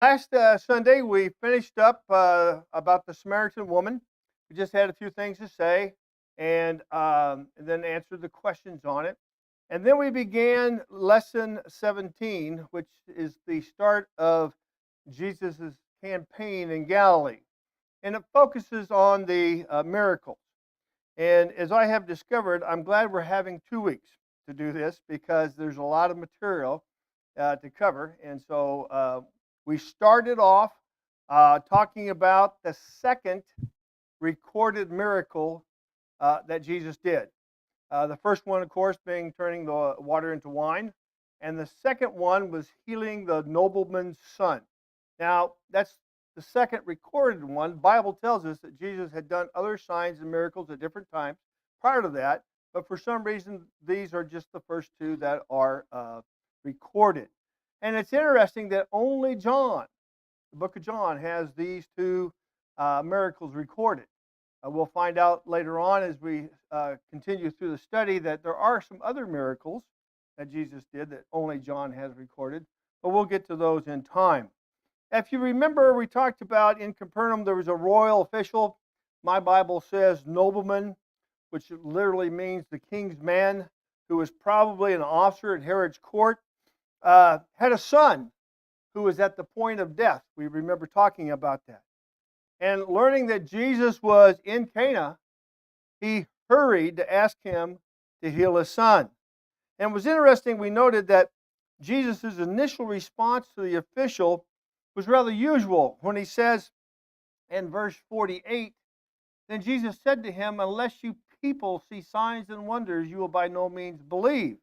Last Sunday, we finished up about the Samaritan woman. We just had a few things to say and then answered the questions on it. And then we began lesson 17, which is the start of Jesus' campaign in Galilee. And it focuses on the miracles. And as I have discovered, I'm glad we're having 2 weeks to do this because there's a lot of material to cover. And so we started off talking about the second recorded miracle that Jesus did. The first one, of course, being turning the water into wine. And the second one was healing the nobleman's son. Now, that's the second recorded one. The Bible tells us that Jesus had done other signs and miracles at different times prior to that, but for some reason, these are just the first two that are recorded. And it's interesting that only John, the book of John, has these two miracles recorded. We'll find out later on as we continue through the study that there are some other miracles that Jesus did that only John has recorded, but we'll get to those in time. If you remember, we talked about in Capernaum there was a royal official. My Bible says nobleman, which literally means the king's man, who was probably an officer at Herod's court, had a son who was at the point of death. We remember talking about that. And learning that Jesus was in Cana, he hurried to ask him to heal his son. And it was interesting, we noted that Jesus' initial response to the official was rather usual when he says in verse 48, "Then Jesus said to him, 'Unless you people see signs and wonders, you will by no means believe.'"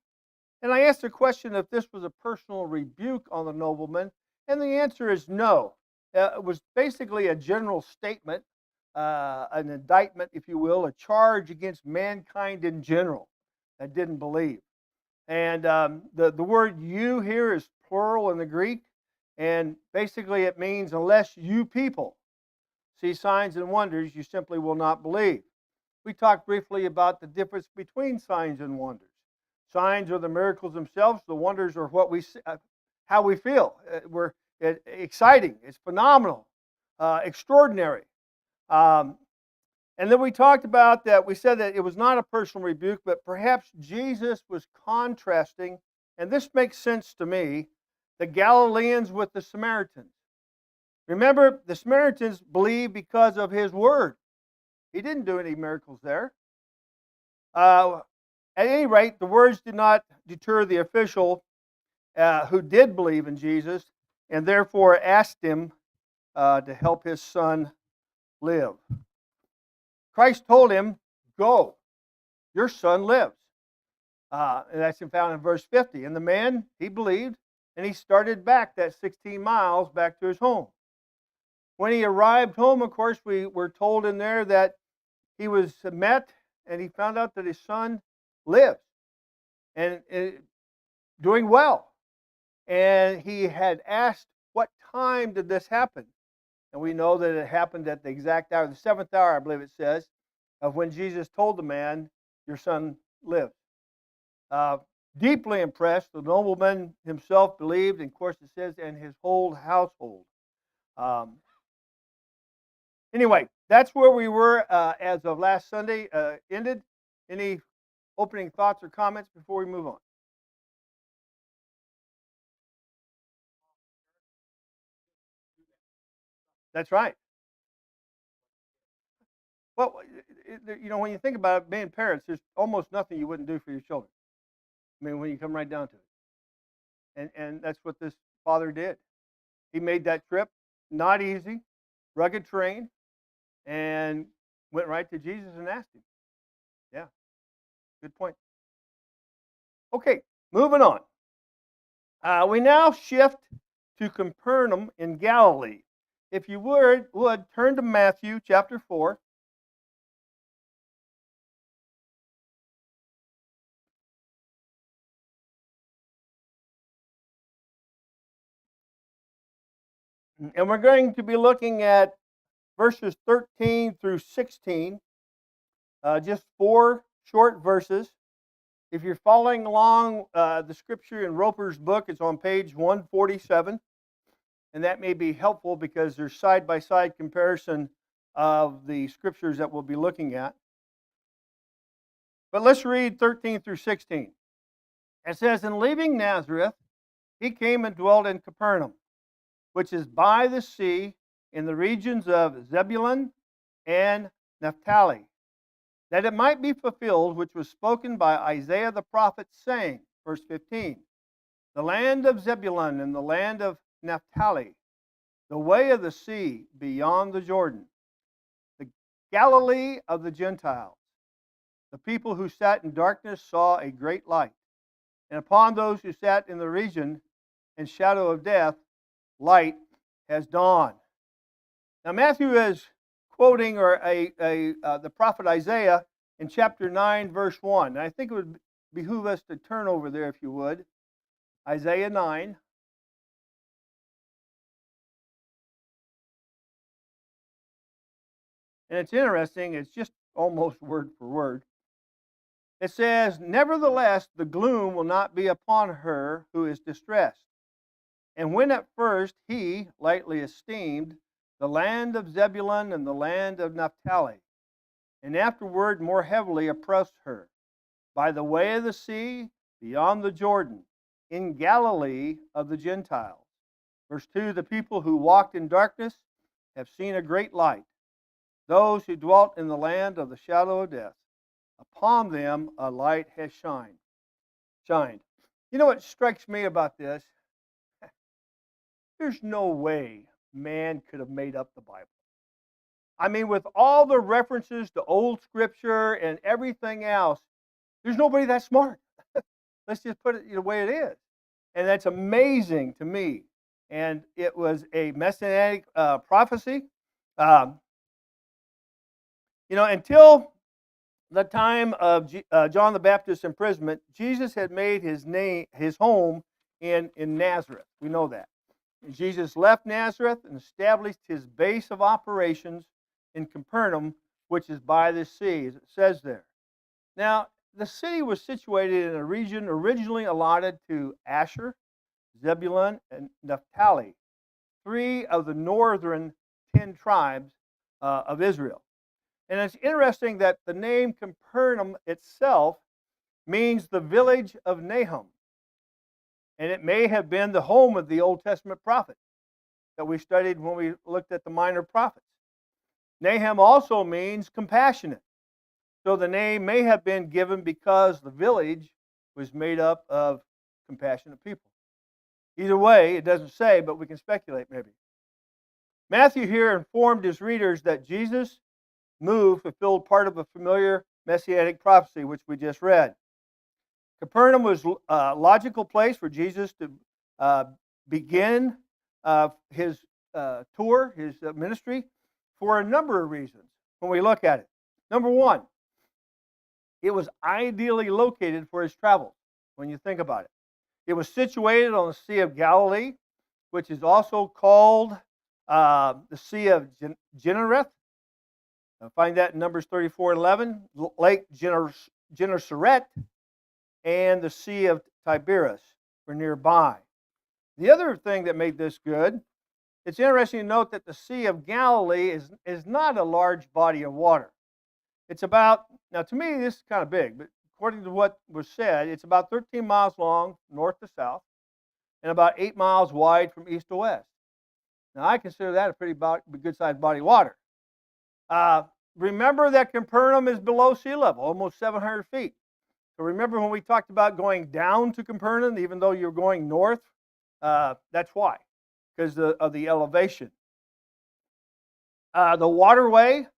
And I asked the question if this was a personal rebuke on the nobleman, and the answer is no. It was basically a general statement, an indictment, if you will, a charge against mankind in general that didn't believe. And the word "you" here is plural in the Greek, and basically it means unless you people see signs and wonders, you simply will not believe. We talked briefly about the difference between signs and wonders. Signs are the miracles themselves. The wonders are what we how we feel. We're exciting. It's phenomenal, extraordinary. And then we talked about that. We said that it was not a personal rebuke, but perhaps Jesus was contrasting, and this makes sense to me, the Galileans with the Samaritans. Remember, the Samaritans believed because of his word. He didn't do any miracles there. At any rate, the words did not deter the official who did believe in Jesus and therefore asked him to help his son live. Christ told him, "Go, your son lives." And that's found in verse 50. And the man, he believed, and he started back that 16 miles back to his home. When he arrived home, of course, we were told in there that he was met and he found out that his son lived and doing well. And he had asked, "What time did this happen?" And we know that it happened at the exact hour, the 7th hour, I believe it says, of when Jesus told the man, "Your son lives." Deeply impressed, the nobleman himself believed, and of course it says, and his whole household. Anyway, that's where we were as of last Sunday ended. Any opening thoughts or comments before we move on? That's right. Well, when you think about it, being parents, there's almost nothing you wouldn't do for your children. I mean, when you come right down to it. And that's what this father did. He made that trip, not easy, rugged terrain, and went right to Jesus and asked him. Yeah, good point. Okay, moving on. We now shift to Capernaum in Galilee. If you would turn to Matthew chapter 4. And we're going to be looking at verses 13 through 16, just 4 short verses. If you're following along the scripture in Roper's book, it's on page 147. and that may be helpful because there's side-by-side comparison of the scriptures that we'll be looking at. But let's read 13 through 16. It says, "In leaving Nazareth, he came and dwelt in Capernaum, which is by the sea, in the regions of Zebulun and Naphtali, that it might be fulfilled which was spoken by Isaiah the prophet, saying," verse 15, "the land of Zebulun and the land of Naphtali, the way of the sea beyond the Jordan, the Galilee of the Gentiles. The people who sat in darkness saw a great light, and upon those who sat in the region and shadow of death, light has dawned." Now Matthew is quoting the prophet Isaiah in chapter 9, verse 1. And I think it would behoove us to turn over there, if you would. Isaiah 9. And it's interesting, it's just almost word for word. It says, "Nevertheless, the gloom will not be upon her who is distressed. And when at first he lightly esteemed the land of Zebulun and the land of Naphtali, and afterward more heavily oppressed her, by the way of the sea, beyond the Jordan, in Galilee of the Gentiles." Verse 2, "The people who walked in darkness have seen a great light. Those who dwelt in the land of the shadow of death, upon them a light has shined." You know what strikes me about this? There's no way man could have made up the Bible. I mean, with all the references to old scripture and everything else, there's nobody that smart. Let's just put it the way it is. And that's amazing to me. And it was a messianic prophecy. Until the time of John the Baptist's imprisonment, Jesus had made his home in Nazareth. We know that. Jesus left Nazareth and established his base of operations in Capernaum, which is by the sea, as it says there. Now, the city was situated in a region originally allotted to Asher, Zebulun, and Naphtali, 3 of the northern 10 tribes of Israel. And it's interesting that the name Capernaum itself means the village of Nahum. And it may have been the home of the Old Testament prophet that we studied when we looked at the minor prophets. Nahum also means compassionate. So the name may have been given because the village was made up of compassionate people. Either way, it doesn't say, but we can speculate maybe. Matthew here informed his readers that Jesus' move fulfilled part of a familiar messianic prophecy, which we just read. Capernaum was a logical place for Jesus to begin his tour, his ministry, for a number of reasons when we look at it. Number one, it was ideally located for his travels, when you think about it. It was situated on the Sea of Galilee, which is also called the Sea of Gennereth. Find that in Numbers 34:11. Lake Gennesaret and the Sea of Tiberias were nearby. The other thing that made this good, it's interesting to note that the Sea of Galilee is not a large body of water. It's about, now to me this is kind of big, but according to what was said, it's about 13 miles long, north to south, and about 8 miles wide from east to west. Now I consider that a pretty good-sized body of water. Remember that Capernaum is below sea level, almost 700 feet. So remember when we talked about going down to Capernaum, even though you're going north? That's why, because of the elevation. The waterway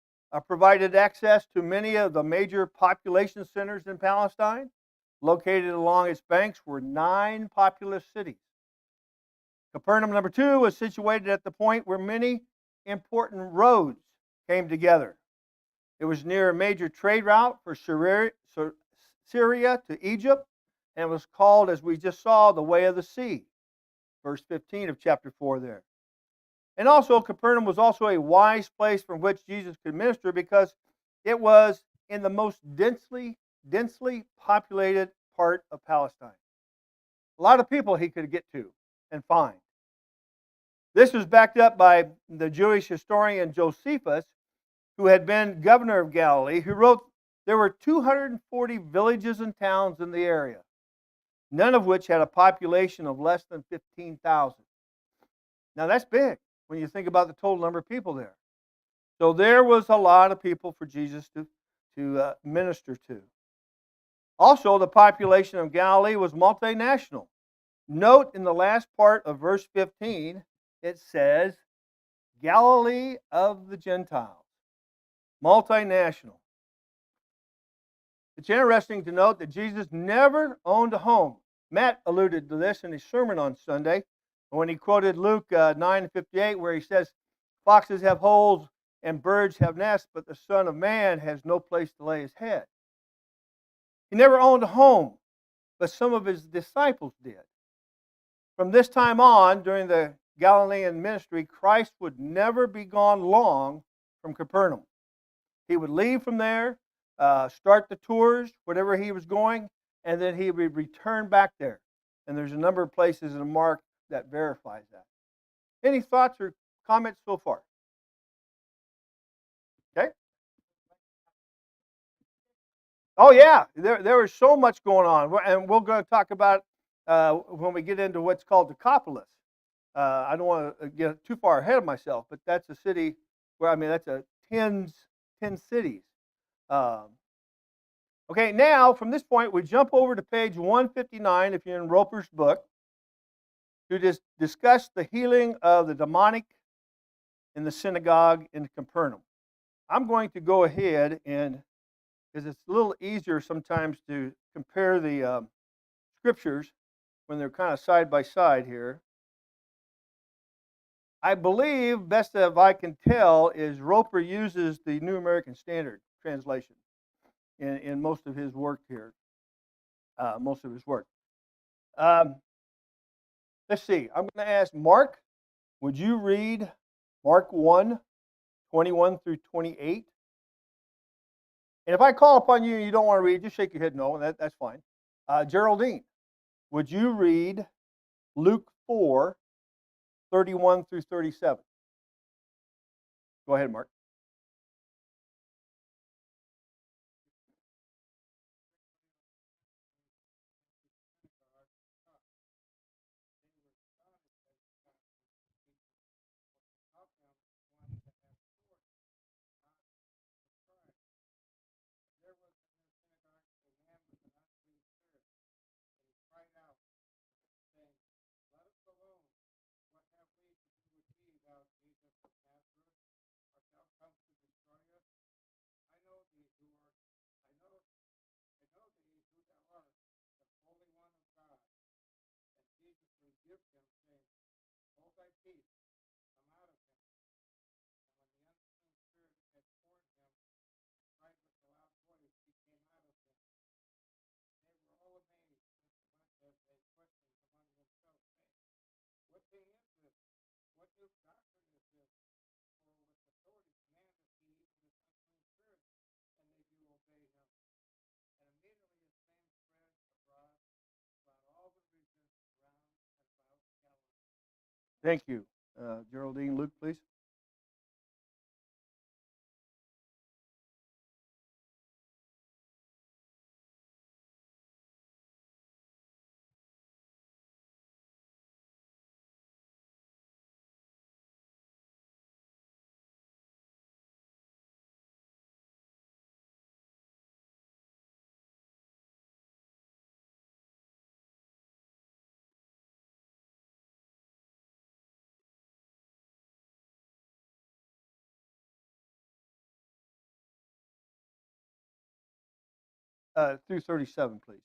provided access to many of the major population centers in Palestine. Located along its banks were 9 populous cities. Capernaum, number 2, was situated at the point where many important roads came together. It was near a major trade route for Syria to Egypt, and it was called, as we just saw, the Way of the Sea. Verse 15 of chapter 4 there. And also, Capernaum was also a wise place from which Jesus could minister because it was in the most densely populated part of Palestine. A lot of people he could get to and find. This was backed up by the Jewish historian Josephus, who had been governor of Galilee, who wrote there were 240 villages and towns in the area, none of which had a population of less than 15,000. Now that's big when you think about the total number of people there. So there was a lot of people for Jesus to minister to. Also, the population of Galilee was multinational. Note in the last part of verse 15, it says, Galilee of the Gentiles. Multinational. It's interesting to note that Jesus never owned a home. Matt alluded to this in his sermon on Sunday when he quoted Luke 9:58, where he says, Foxes have holes and birds have nests, but the Son of Man has no place to lay his head. He never owned a home, but some of his disciples did. From this time on, during the Galilean ministry, Christ would never be gone long from Capernaum. He would leave from there, start the tours, whatever he was going, and then he would return back there. And there's a number of places in Mark that verifies that. Any thoughts or comments so far? Okay. Oh yeah, there was so much going on, and we're going to talk about when we get into what's called Decapolis. I don't want to get too far ahead of myself, but that's a city where that's a 10 cities. Um, okay, now from this point we jump over to page 159 if you're in Roper's book to just discuss the healing of the demonic in the synagogue in Capernaum. I'm going to go ahead and because it's a little easier sometimes to compare the scriptures when they're kind of side by side here. I believe, best of I can tell, is Roper uses the New American Standard translation in most of his work here. Most of his work. Let's see. I'm going to ask Mark, would you read Mark 1:21 through 28? And if I call upon you and you don't want to read, just shake your head no, and that's fine. Geraldine, would you read Luke 4:31 through 37? Go ahead, Mark. Thank you. Geraldine, Luke, please. Through 37, please.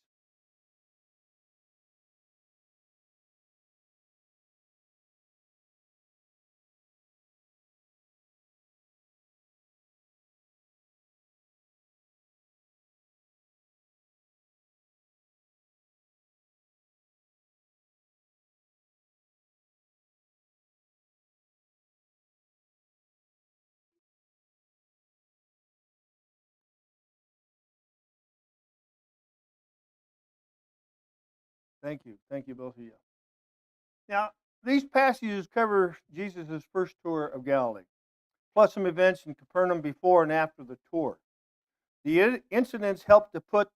Thank you. Thank you, both of you. Now, These passages cover Jesus' first tour of Galilee, plus some events in Capernaum before and after the tour. The incidents help to put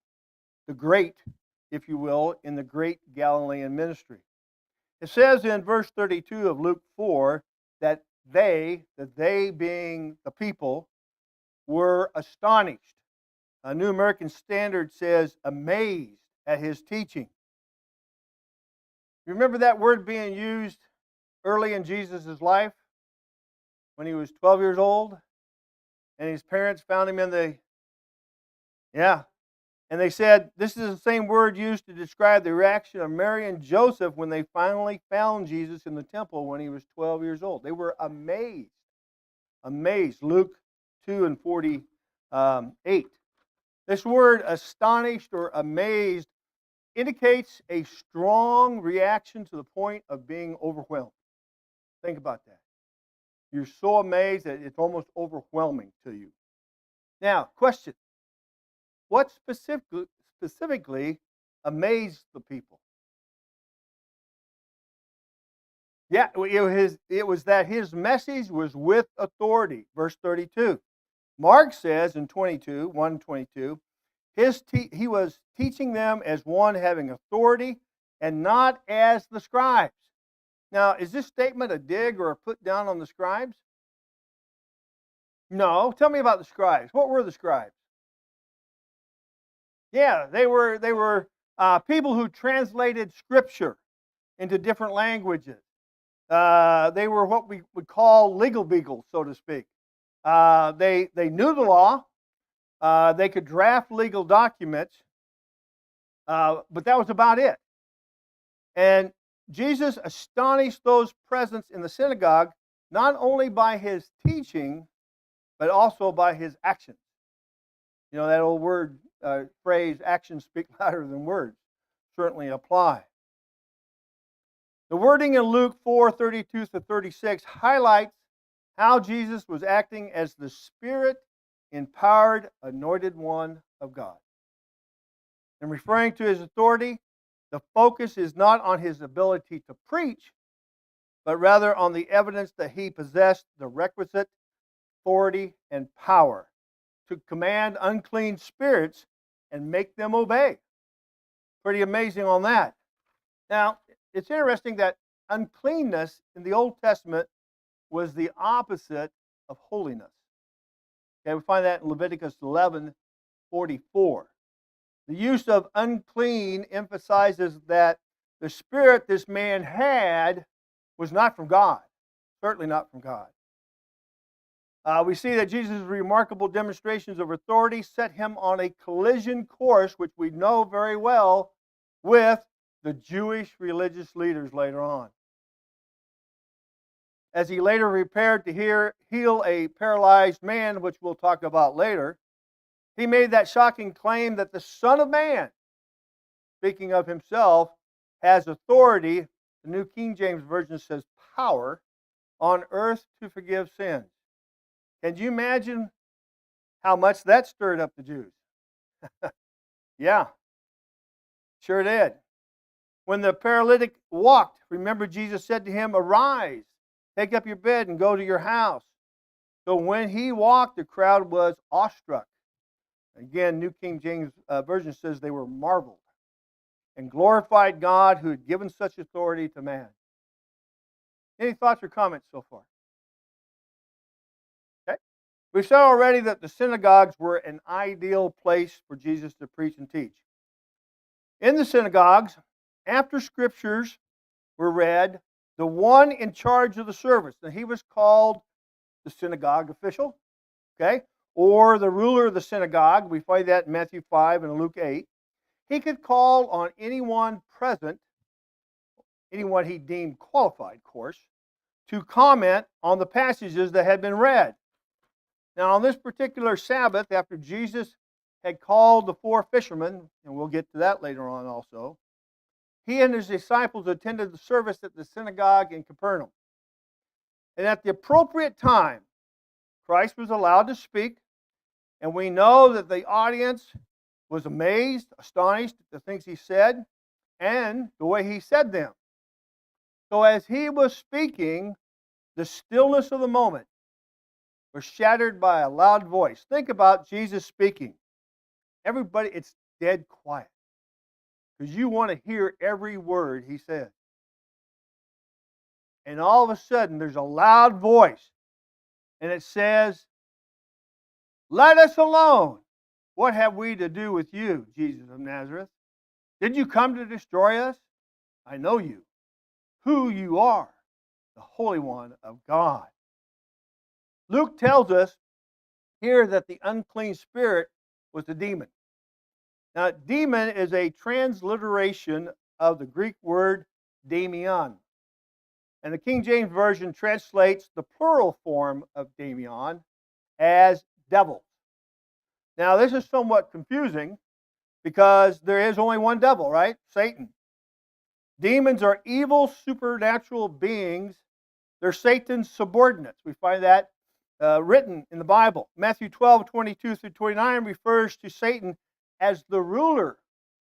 the great, if you will, in the great Galilean ministry. It says in verse 32 of Luke 4 that they being the people, were astonished. A New American Standard says amazed at his teaching. You remember that word being used early in Jesus' life when he was 12 years old and his parents found him in the, and they said this is the same word used to describe the reaction of Mary and Joseph when they finally found Jesus in the temple when he was 12 years old. They were amazed. Amazed. Luke 2 and 48. This word astonished or amazed indicates a strong reaction to the point of being overwhelmed. Think about that. You're so amazed that it's almost overwhelming to you. Now, question. What specifically amazed the people? Yeah, it was that his message was with authority. Verse 32. Mark says in 1:22, he was teaching them as one having authority and not as the scribes. Now, is this statement a dig or a put down on the scribes? No. Tell me about the scribes. What were the scribes? Yeah, they were people who translated Scripture into different languages. They were what we would call legal beagles, so to speak. They knew the law. They could draft legal documents, but that was about it. And Jesus astonished those present in the synagogue not only by his teaching, but also by his actions. You know, that old phrase, actions speak louder than words, certainly apply. The wording in Luke 4:32-36 highlights how Jesus was acting as the Spirit-empowered, anointed one of God. In referring to his authority, the focus is not on his ability to preach, but rather on the evidence that he possessed the requisite authority and power to command unclean spirits and make them obey. Pretty amazing on that. Now, it's interesting that uncleanness in the Old Testament was the opposite of holiness. Okay, we find that in Leviticus 11:44. The use of unclean emphasizes that the spirit this man had was not from God, certainly not from God. We see that Jesus' remarkable demonstrations of authority set him on a collision course, which we know very well, with the Jewish religious leaders later on. As he later prepared to heal a paralyzed man, which we'll talk about later, he made that shocking claim that the Son of Man, speaking of himself, has authority, the New King James Version says power, on earth to forgive sins. Can you imagine how much that stirred up the Jews? Yeah, sure did. When the paralytic walked, remember Jesus said to him, "Arise, take up your bed and go to your house." So when he walked, the crowd was awestruck. Again, New King James Version says they were marveled and glorified God who had given such authority to man. Any thoughts or comments so far? Okay. We've said already that the synagogues were an ideal place for Jesus to preach and teach. In the synagogues, after scriptures were read, the one in charge of the service, and he was called the synagogue official, okay, or the ruler of the synagogue. We find that in Matthew 5 and Luke 8. He could call on anyone present, anyone he deemed qualified, of course, to comment on the passages that had been read. Now, on this particular Sabbath, after Jesus had called the 4 fishermen, and we'll get to that later on also, he and his disciples attended the service at the synagogue in Capernaum. And at the appropriate time, Christ was allowed to speak, and we know that the audience was amazed, astonished at the things he said, and the way he said them. So as he was speaking, the stillness of the moment was shattered by a loud voice. Think about Jesus speaking. Everybody, it's dead quiet because you want to hear every word he said. And all of a sudden, there's a loud voice, and it says, "Let us alone. What have we to do with you, Jesus of Nazareth? Did you come to destroy us? I know you, who you are, the Holy One of God." Luke tells us here that the unclean spirit was the demon. Now, demon is a transliteration of the Greek word daimon. And the King James Version translates the plural form of daimon as devil. Now, this is somewhat confusing because there is only one devil, right? Satan. Demons are evil supernatural beings. They're Satan's subordinates. We find that written in the Bible. Matthew 12:22 through 29 refers to Satan as the ruler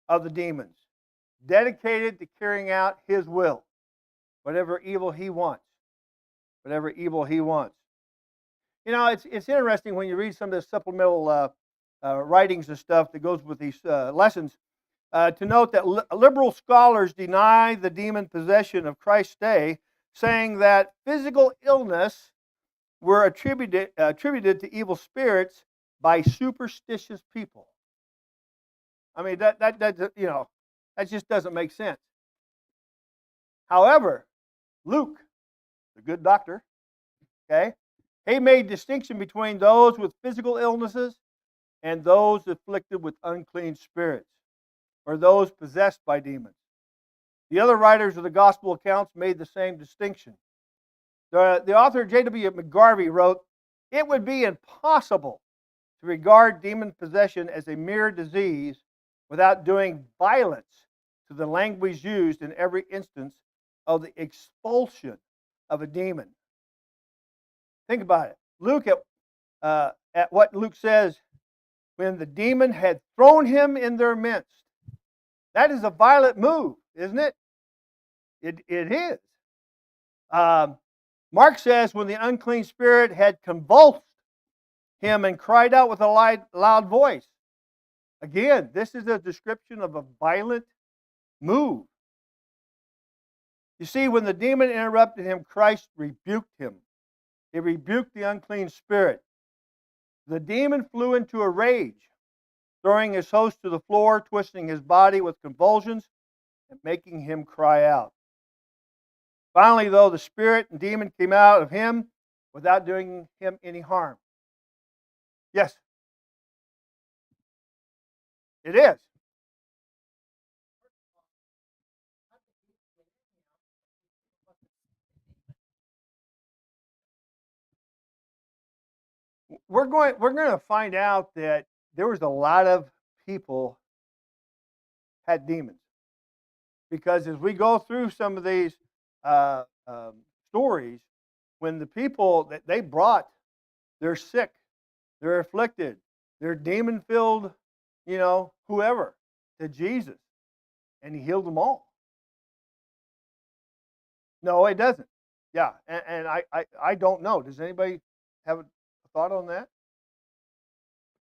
of the demons, dedicated to carrying out his will, whatever evil he wants. Whatever evil he wants. You know, it's interesting when you read some of the supplemental writings and stuff that goes with these lessons to note that liberal scholars deny the demon possession of Christ's day, saying that physical illness were attributed to evil spirits by superstitious people. I mean, that you know, that just doesn't make sense. However, Luke, the good doctor, okay, he made distinction between those with physical illnesses and those afflicted with unclean spirits, or those possessed by demons. The other writers of the gospel accounts made the same distinction. The author J.W. McGarvey wrote, "It would be impossible to regard demon possession as a mere disease without doing violence to the language used in every instance of the expulsion of a demon." Think about it. Look at what Luke says when the demon had thrown him in their midst. That is a violent move, isn't it? It is. Mark says when the unclean spirit had convulsed him and cried out with a loud voice. Again, this is a description of a violent move. You see, when the demon interrupted him, Christ rebuked him. He rebuked the unclean spirit. The demon flew into a rage, throwing his host to the floor, twisting his body with convulsions, and making him cry out. Finally, though, the spirit and demon came out of him without doing him any harm. Yes, it is. We're going to find out that there was a lot of people had demons, because as we go through some of these uh, um, stories, when the people that they brought, they're sick, they're afflicted, they're demon filled, whoever, to Jesus, and he healed them all. No, it doesn't. Yeah, and I don't know. Does anybody have a thought on that?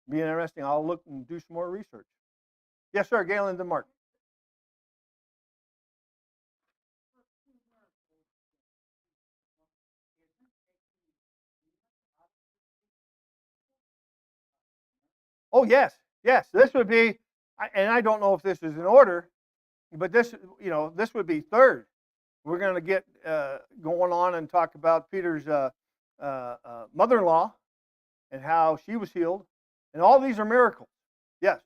Be interesting. I'll look and do some more research. Yes, sir. Galen Denmark. Oh, yes, yes. This would be, and I don't know if this is in order, but this would be third. We're going to get going on and talk about Peter's mother-in-law and how she was healed, and all these are miracles. Yes,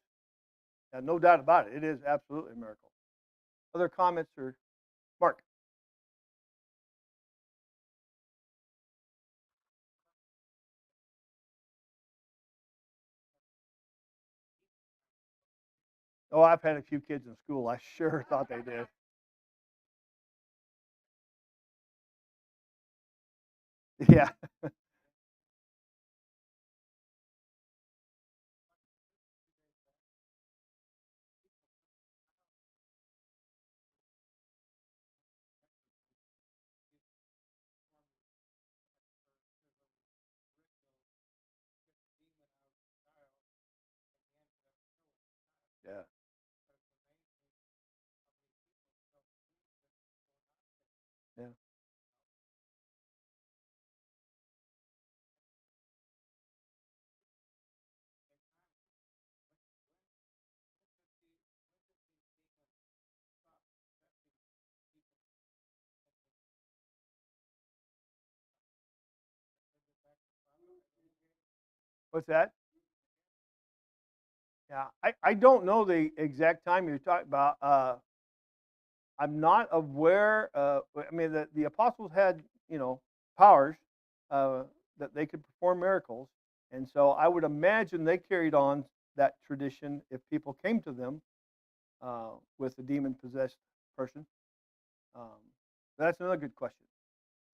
no doubt about it. It is absolutely a miracle. Other comments or Mark? Oh, I've had a few kids in school. I sure thought they did. Yeah. Yeah. Yeah. What's that? Yeah, I don't know the exact time you're talking about. I'm not aware. I mean, the apostles had, powers uh, that they could perform miracles, and so I would imagine they carried on that tradition if people came to them with a demon possessed person. Um, that's another good question,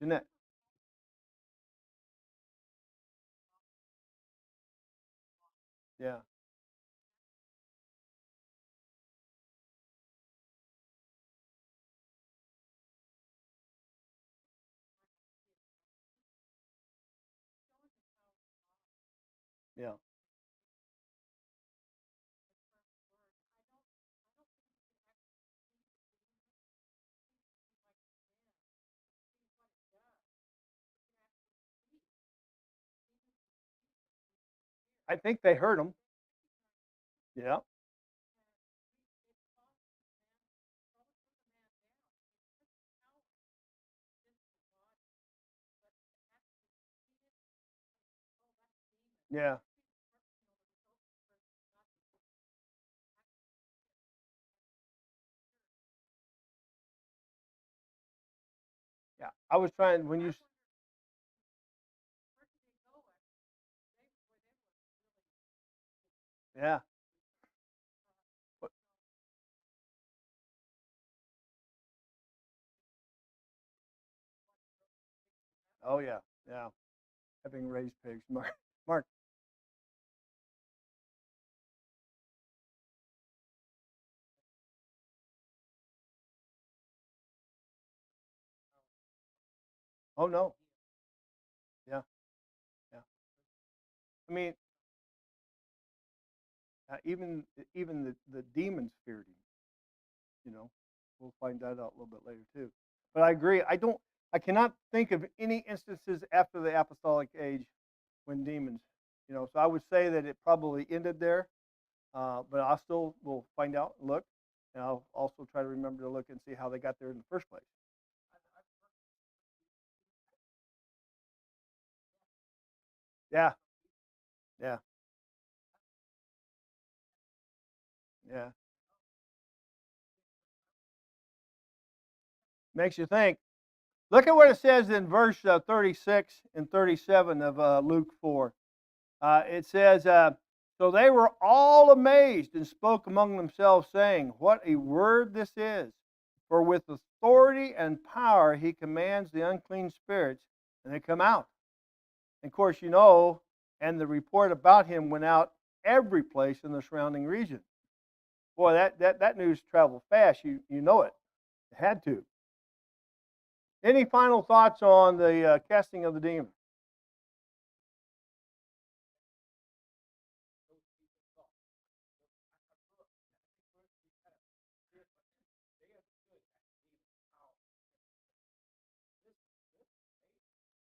Jeanette. Yeah, yeah. I think they heard them. Yeah, yeah, yeah. I was trying when you. Yeah. Oh yeah, yeah. Having raised pigs, Mark. Mark. Oh no. Yeah, yeah. I mean, even the demons feared him. You know, we'll find that out a little bit later too. But I agree. I cannot think of any instances after the apostolic age when demons. So I would say that it probably ended there. But I still will find out and look, and I'll also try to remember to look and see how they got there in the first place. Yeah, yeah, yeah. Makes you think. Look at what it says in verse 36 and 37 of Luke 4. It says, so they were all amazed and spoke among themselves, saying, what a word this is! For with authority and power he commands the unclean spirits, and they come out. And of course, and the report about him went out every place in the surrounding region. Boy, that news traveled fast. You know it. It had to. Any final thoughts on the casting of the demon?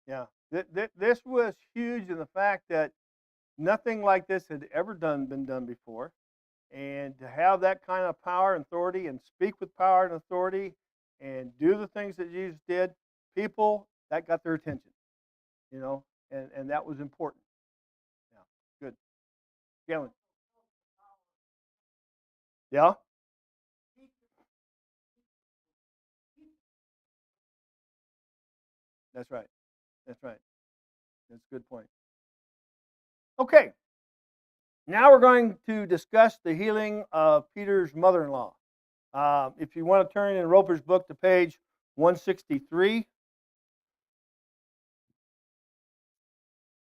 Yeah, this was huge in the fact that nothing like this had ever been done before, and to have that kind of power and authority, and speak with power and authority, and do the things that Jesus did, people that got their attention, and that was important. Yeah, good. Galen. Yeah, that's right. That's right. That's a good point. Okay, now we're going to discuss the healing of Peter's mother-in-law. If you want to turn in Roper's book to page 163,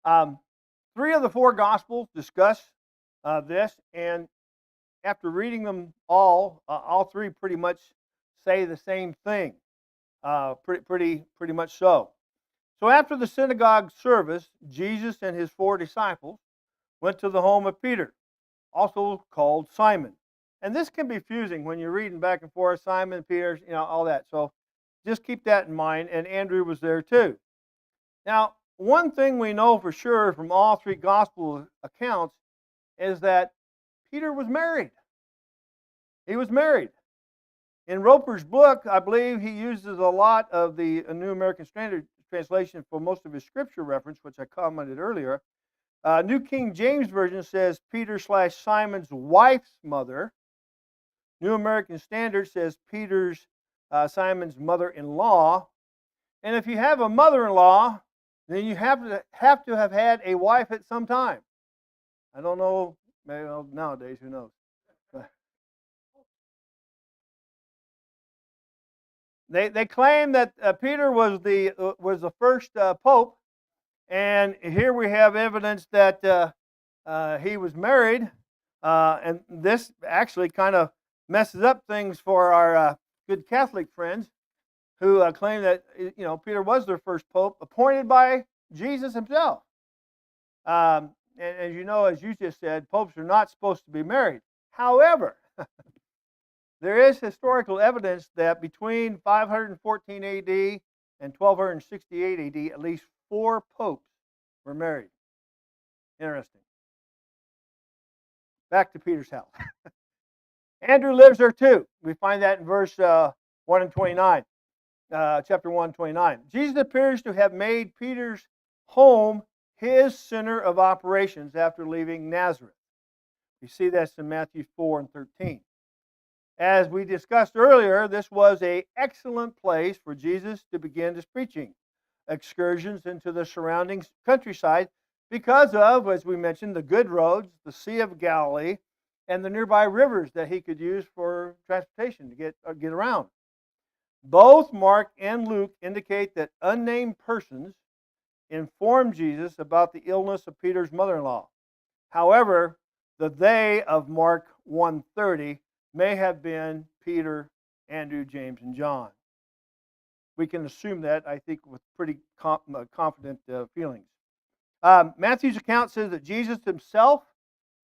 um, three of the four Gospels discuss this, and after reading them all three pretty much say the same thing. Pretty much so. So after the synagogue service, Jesus and his four disciples went to the home of Peter, also called Simon. And this can be fusing when you're reading back and forth, Simon, Peter, all that. So just keep that in mind. And Andrew was there too. Now, one thing we know for sure from all three gospel accounts is that Peter was married. He was married. In Roper's book, I believe he uses a lot of the New American Standard Translation for most of his scripture reference, which I commented earlier. New King James Version says Peter/Simon's wife's mother. New American Standard says Simon's mother-in-law. And if you have a mother-in-law, then you have to have had a wife at some time. I don't know, maybe nowadays, who knows? They claim that Peter was the first pope, and here we have evidence that he was married, and this actually kind of messes up things for our good Catholic friends who claim that Peter was their first pope, appointed by Jesus himself. And as you just said, popes are not supposed to be married. However, there is historical evidence that between 514 AD and 1268 AD, at least 4 popes were married. Interesting. Back to Peter's house. Andrew lives there too. We find that in verse 1 and 29, chapter 1, 29. Jesus appears to have made Peter's home his center of operations after leaving Nazareth. You see this in Matthew 4 and 13. As we discussed earlier, this was an excellent place for Jesus to begin his preaching excursions into the surrounding countryside because of, as we mentioned, the good roads, the Sea of Galilee, and the nearby rivers that he could use for transportation to get around. Both Mark and Luke indicate that unnamed persons informed Jesus about the illness of Peter's mother-in-law. However, the they of Mark 1:30 may have been Peter, Andrew, James, and John. We can assume that, I think, with pretty confident feelings. Matthew's account says that Jesus himself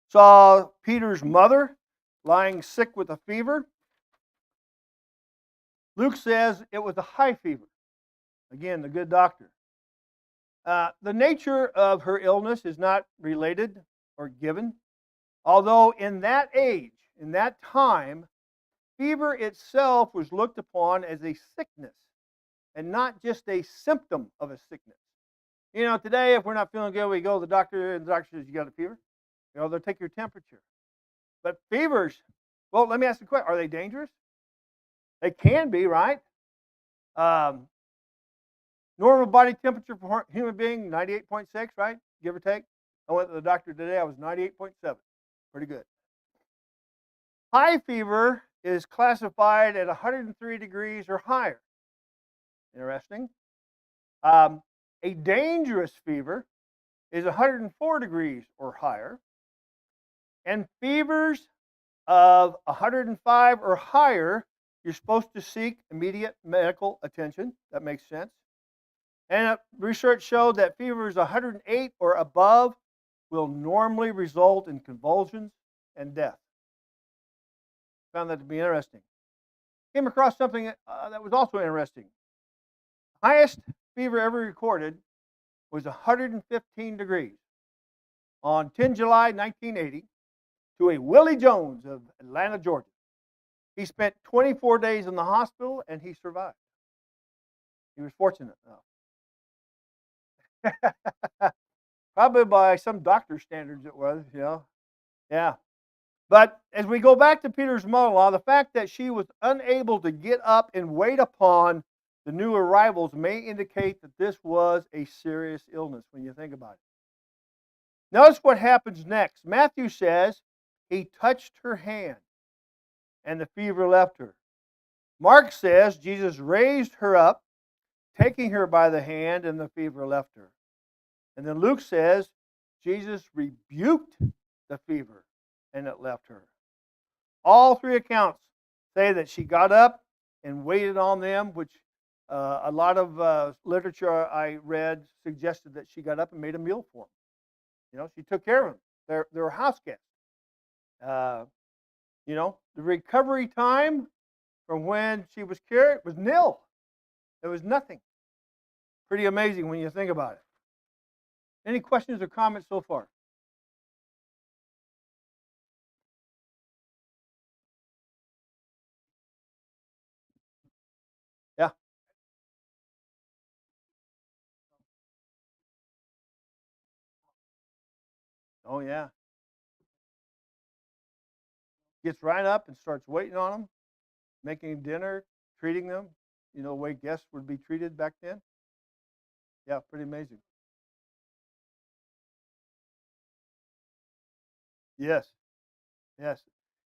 saw Peter's mother lying sick with a fever. Luke says it was a high fever. Again, the good doctor. The nature of her illness is not related or given, although in that age, in that time, fever itself was looked upon as a sickness and not just a symptom of a sickness. Today, if we're not feeling good, we go to the doctor, and the doctor says, you got a fever? They'll take your temperature. But fevers, well, let me ask the question, are they dangerous? They can be, right? Normal body temperature for a human being, 98.6, right? Give or take. I went to the doctor today, I was 98.7. Pretty good. High fever is classified at 103 degrees or higher. Interesting. A dangerous fever is 104 degrees or higher. And fevers of 105 or higher, you're supposed to seek immediate medical attention. That makes sense. And research showed that fevers 108 or above will normally result in convulsions and death. Found that to be interesting. Came across something that was also interesting. Highest fever ever recorded was 115 degrees on 10 July 1980 to a Willie Jones of Atlanta, Georgia. He spent 24 days in the hospital and he survived. He was fortunate enough. Probably by some doctor standards it was, Yeah. But as we go back to Peter's mother-in-law, the fact that she was unable to get up and wait upon the new arrivals may indicate that this was a serious illness when you think about it. Notice what happens next. Matthew says he touched her hand and the fever left her. Mark says Jesus raised her up, taking her by the hand, and the fever left her. And then Luke says Jesus rebuked the fever and it left her. All three accounts say that she got up and waited on them, which a lot of literature I read suggested that she got up and made a meal for them. She took care of them. They were house guests. The recovery time from when she was cured was nil. It was nothing. Pretty amazing when you think about it. Any questions or comments so far? Yeah. Oh, yeah. Gets right up and starts waiting on them, making dinner, treating them, the way guests would be treated back then. Yeah, pretty amazing. Yes, yes.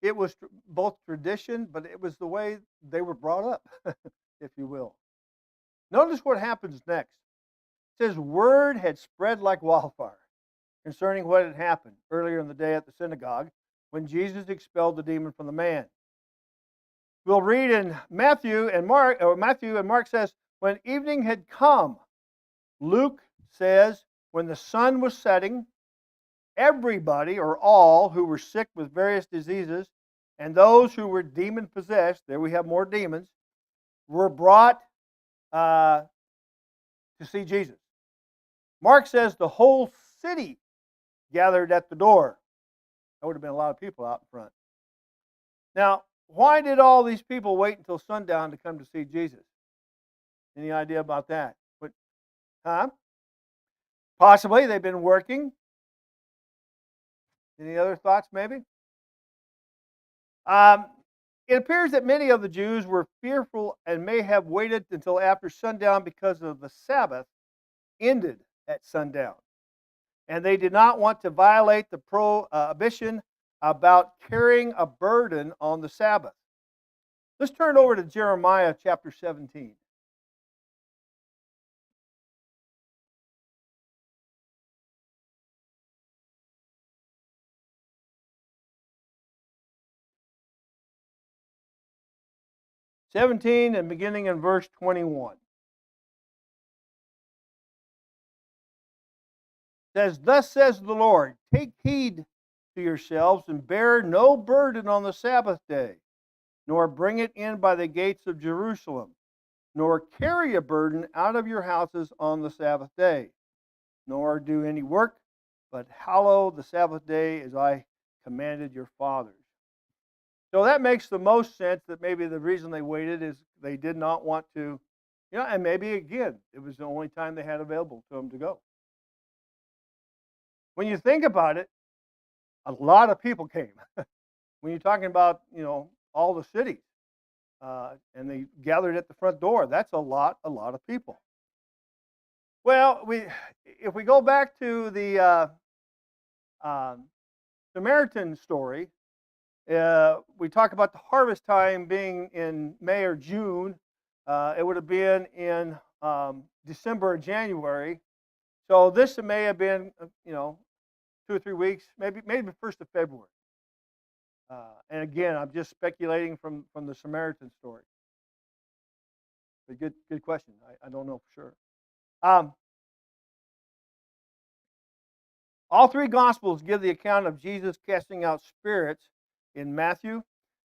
It was both tradition, but it was the way they were brought up, if you will. Notice what happens next. It says, word had spread like wildfire concerning what had happened earlier in the day at the synagogue when Jesus expelled the demon from the man. We'll read in Matthew and Mark says, when evening had come, Luke says, when the sun was setting, everybody or all who were sick with various diseases and those who were demon possessed, there we have more demons, were brought to see Jesus. Mark says the whole city gathered at the door. That would have been a lot of people out in front. Now, why did all these people wait until sundown to come to see Jesus? Any idea about that? Huh? Possibly they've been working. Any other thoughts, maybe? Um, it appears that many of the Jews were fearful and may have waited until after sundown because of the Sabbath ended at sundown. And they did not want to violate the prohibition about carrying a burden on the Sabbath. Let's turn over to Jeremiah chapter 17. And beginning in verse 21. It says, thus says the Lord, take heed to yourselves and bear no burden on the Sabbath day, nor bring it in by the gates of Jerusalem, nor carry a burden out of your houses on the Sabbath day, nor do any work, but hallow the Sabbath day as I commanded your fathers. So that makes the most sense that maybe the reason they waited is they did not want to, and maybe again, it was the only time they had available to them to go. When you think about it, a lot of people came. When you're talking about, all the cities, and they gathered at the front door, that's a lot of people. Well, if we go back to the Samaritan story, we talk about the harvest time being in May or June. It would have been in December or January. So this may have been, 2 or 3 weeks, maybe the 1st of February. And again, I'm just speculating from the Samaritan story. But good question. I don't know for sure. All three Gospels give the account of Jesus casting out spirits in Matthew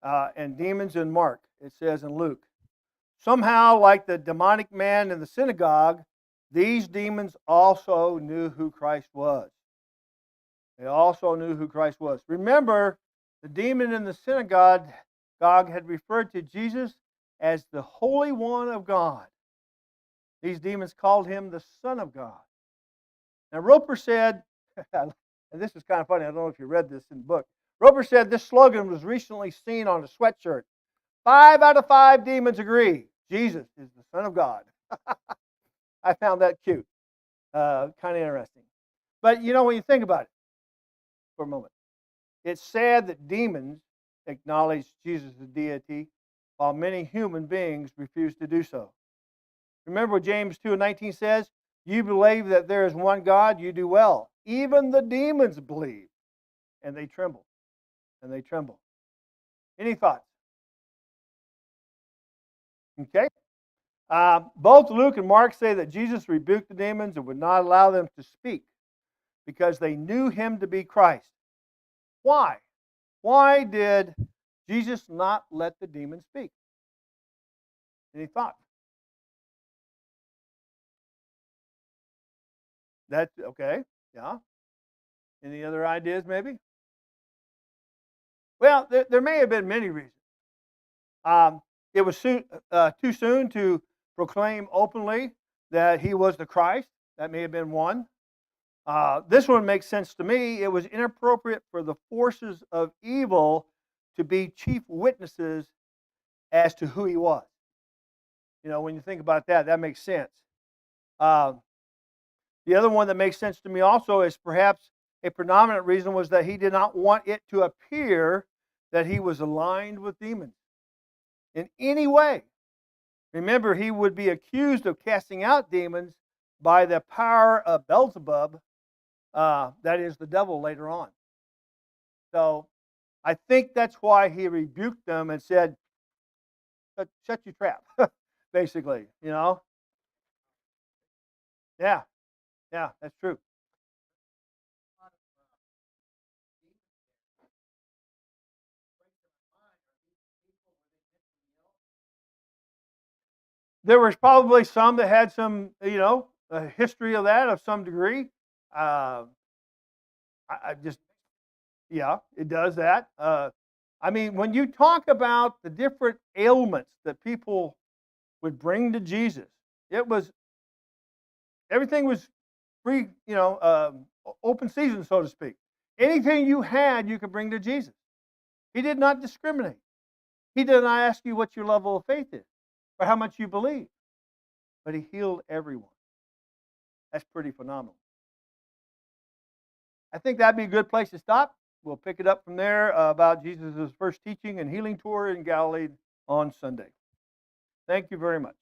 and demons in Mark, it says in Luke. Somehow, like the demonic man in the synagogue, these demons also knew who Christ was. They also knew who Christ was. Remember, the demon in the synagogue had referred to Jesus as the Holy One of God. These demons called him the Son of God. Now, Roper said, and this is kind of funny, I don't know if you read this in the book. Roper said this slogan was recently seen on a sweatshirt. 5 out of 5 demons agree Jesus is the Son of God. I found that cute. Kind of interesting. But, when you think about it for a moment, it's sad that demons acknowledge Jesus' deity while many human beings refuse to do so. Remember what James 2:19 says? You believe that there is one God, you do well. Even the demons believe, and they tremble. And they tremble. Any thoughts? Okay. Both Luke and Mark say that Jesus rebuked the demons and would not allow them to speak because they knew him to be Christ. Why? Why did Jesus not let the demon speak? Any thoughts? That's okay. Yeah. Any other ideas, maybe? Well, there may have been many reasons. Um, it was too soon to proclaim openly that he was the Christ. That may have been one. This one makes sense to me. It was inappropriate for the forces of evil to be chief witnesses as to who he was. When you think about that, that makes sense. Um, the other one that makes sense to me also is perhaps a predominant reason was that he did not want it to appear that he was aligned with demons in any way. Remember, he would be accused of casting out demons by the power of Beelzebub, that is the devil, later on. So I think that's why he rebuked them and said, shut your trap, basically, Yeah, yeah, that's true. There was probably some that had some, a history of that of some degree. Uh, I just, yeah, it does that. I mean, when you talk about the different ailments that people would bring to Jesus, it was everything was free, open season, so to speak. Anything you had, you could bring to Jesus. He did not discriminate. He did not ask you what your level of faith is or how much you believe, but he healed everyone. That's pretty phenomenal. I think that'd be a good place to stop. We'll pick it up from there about Jesus' first teaching and healing tour in Galilee on Sunday. Thank you very much.